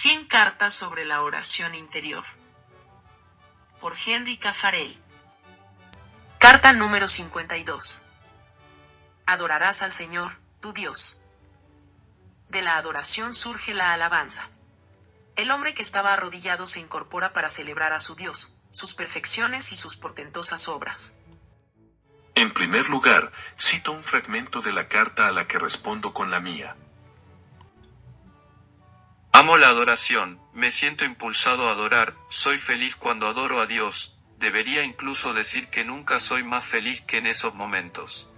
100 cartas sobre la oración interior. Por Henry Caffarel. Carta número 52. Adorarás al Señor, tu Dios. De la adoración surge la alabanza. El hombre que estaba arrodillado se incorpora para celebrar a su Dios, sus perfecciones y sus portentosas obras. En primer lugar, cito un fragmento de la carta a la que respondo con la mía. Amo la adoración, me siento impulsado a adorar, soy feliz cuando adoro a Dios, debería incluso decir que nunca soy más feliz que en esos momentos.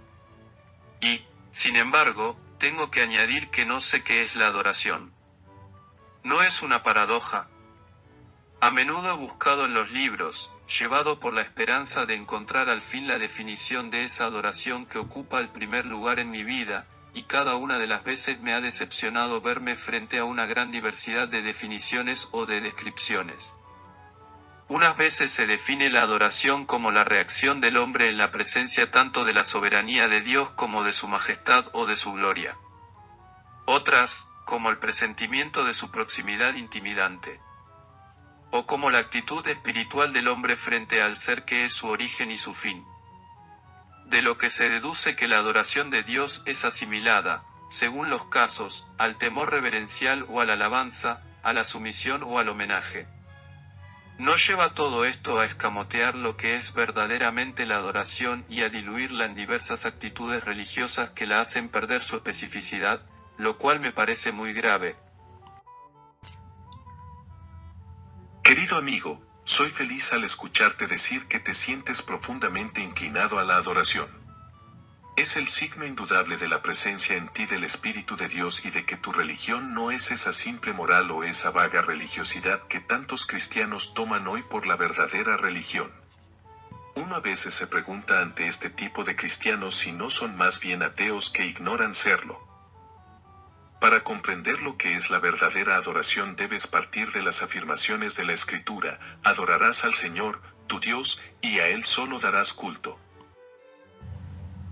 Y, sin embargo, tengo que añadir que no sé qué es la adoración. ¿No es una paradoja? A menudo he buscado en los libros, llevado por la esperanza de encontrar al fin la definición de esa adoración que ocupa el primer lugar en mi vida, y cada una de las veces me ha decepcionado verme frente a una gran diversidad de definiciones o de descripciones. Unas veces se define la adoración como la reacción del hombre en la presencia tanto de la soberanía de Dios como de su majestad o de su gloria. Otras, como el presentimiento de su proximidad intimidante. O como la actitud espiritual del hombre frente al ser que es su origen y su fin. De lo que se deduce que la adoración de Dios es asimilada, según los casos, al temor reverencial o a la alabanza, a la sumisión o al homenaje. ¿No lleva todo esto a escamotear lo que es verdaderamente la adoración y a diluirla en diversas actitudes religiosas que la hacen perder su especificidad, lo cual me parece muy grave? Querido amigo, soy feliz al escucharte decir que te sientes profundamente inclinado a la adoración. Es el signo indudable de la presencia en ti del Espíritu de Dios y de que tu religión no es esa simple moral o esa vaga religiosidad que tantos cristianos toman hoy por la verdadera religión. Uno a veces se pregunta ante este tipo de cristianos si no son más bien ateos que ignoran serlo. Para comprender lo que es la verdadera adoración debes partir de las afirmaciones de la Escritura: adorarás al Señor, tu Dios, y a Él solo darás culto.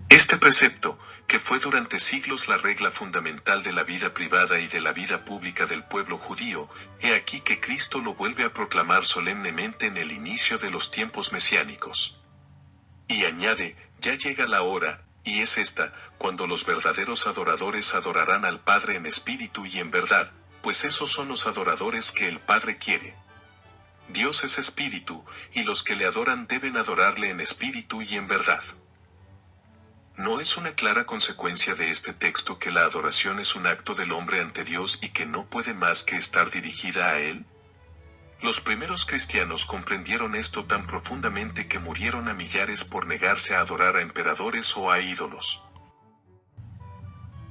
Este precepto, que fue durante siglos la regla fundamental de la vida privada y de la vida pública del pueblo judío, he aquí que Cristo lo vuelve a proclamar solemnemente en el inicio de los tiempos mesiánicos. Y añade: ya llega la hora, y es esta, cuando los verdaderos adoradores adorarán al Padre en espíritu y en verdad, pues esos son los adoradores que el Padre quiere. Dios es espíritu, y los que le adoran deben adorarle en espíritu y en verdad. ¿No es una clara consecuencia de este texto que la adoración es un acto del hombre ante Dios y que no puede más que estar dirigida a Él? Los primeros cristianos comprendieron esto tan profundamente que murieron a millares por negarse a adorar a emperadores o a ídolos.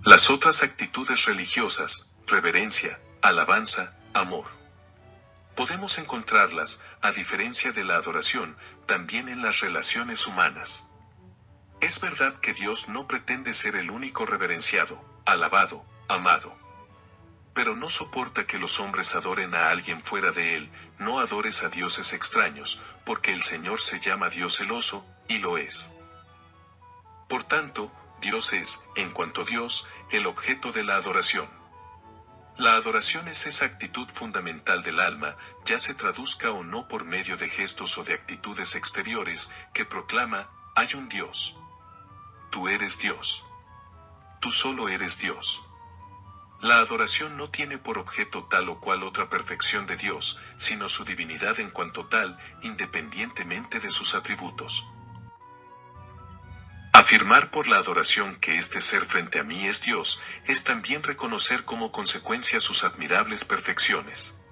Las otras actitudes religiosas, reverencia, alabanza, amor, podemos encontrarlas, a diferencia de la adoración, también en las relaciones humanas. Es verdad que Dios no pretende ser el único reverenciado, alabado, amado. Pero no soporta que los hombres adoren a alguien fuera de Él. No adores a dioses extraños, porque el Señor se llama Dios celoso, y lo es. Por tanto, Dios es, en cuanto Dios, el objeto de la adoración. La adoración es esa actitud fundamental del alma, ya se traduzca o no por medio de gestos o de actitudes exteriores, que proclama: hay un Dios. Tú eres Dios. Tú solo eres Dios. La adoración no tiene por objeto tal o cual otra perfección de Dios, sino su divinidad en cuanto tal, independientemente de sus atributos. Afirmar por la adoración que este ser frente a mí es Dios, es también reconocer como consecuencia sus admirables perfecciones.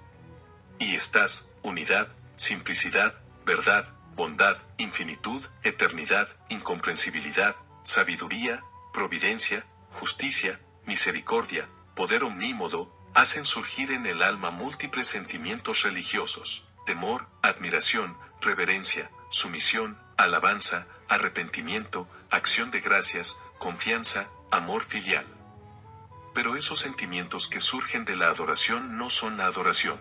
Y estas: unidad, simplicidad, verdad, bondad, infinitud, eternidad, incomprensibilidad, sabiduría, providencia, justicia, misericordia, poder omnímodo, hacen surgir en el alma múltiples sentimientos religiosos: temor, admiración, reverencia, sumisión, alabanza, arrepentimiento, acción de gracias, confianza, amor filial. Pero esos sentimientos que surgen de la adoración no son la adoración.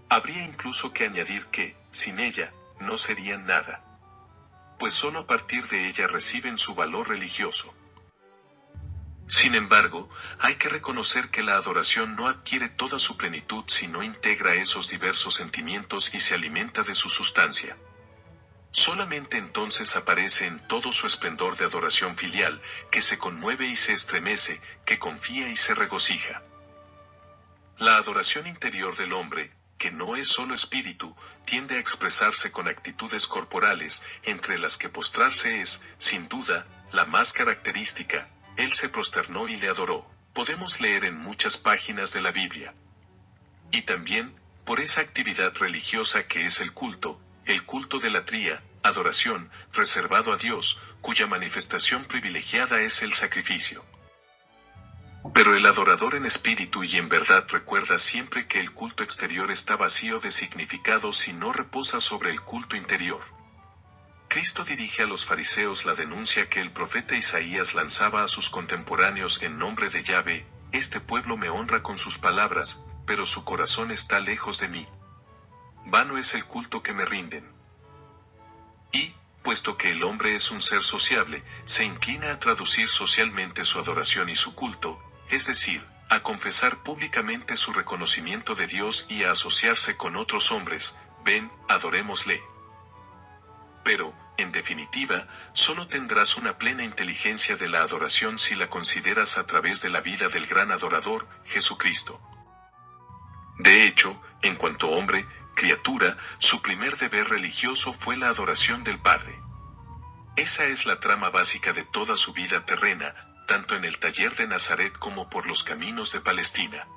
Habría incluso que añadir que, sin ella, no serían nada. Pues solo a partir de ella reciben su valor religioso. Sin embargo, hay que reconocer que la adoración no adquiere toda su plenitud si no integra esos diversos sentimientos y se alimenta de su sustancia. Solamente entonces aparece en todo su esplendor de adoración filial, que se conmueve y se estremece, que confía y se regocija. La adoración interior del hombre, que no es solo espíritu, tiende a expresarse con actitudes corporales, entre las que postrarse es, sin duda, la más característica. Él se prosternó y le adoró. Podemos leer en muchas páginas de la Biblia. Y también, por esa actividad religiosa que es el culto de latría, adoración, reservado a Dios, cuya manifestación privilegiada es el sacrificio. Pero el adorador en espíritu y en verdad recuerda siempre que el culto exterior está vacío de significado si no reposa sobre el culto interior. Cristo dirige a los fariseos la denuncia que el profeta Isaías lanzaba a sus contemporáneos en nombre de Yahvé: este pueblo me honra con sus palabras, pero su corazón está lejos de mí. Vano es el culto que me rinden. Y, puesto que el hombre es un ser sociable, se inclina a traducir socialmente su adoración y su culto, es decir, a confesar públicamente su reconocimiento de Dios y a asociarse con otros hombres. Ven, adorémosle. Pero, en definitiva, solo tendrás una plena inteligencia de la adoración si la consideras a través de la vida del gran adorador, Jesucristo. De hecho, en cuanto hombre, criatura, su primer deber religioso fue la adoración del Padre. Esa es la trama básica de toda su vida terrena, tanto en el taller de Nazaret como por los caminos de Palestina.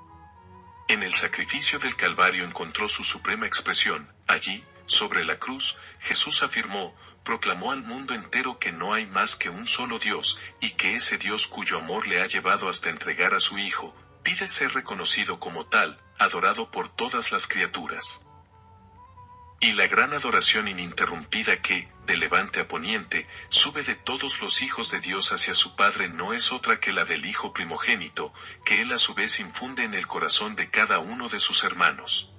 En el sacrificio del Calvario encontró su suprema expresión. Allí, sobre la cruz, Jesús afirmó, proclamó al mundo entero que no hay más que un solo Dios, y que ese Dios cuyo amor le ha llevado hasta entregar a su Hijo, pide ser reconocido como tal, adorado por todas las criaturas. Y la gran adoración ininterrumpida que, de levante a poniente, sube de todos los hijos de Dios hacia su Padre no es otra que la del Hijo primogénito, que Él a su vez infunde en el corazón de cada uno de sus hermanos.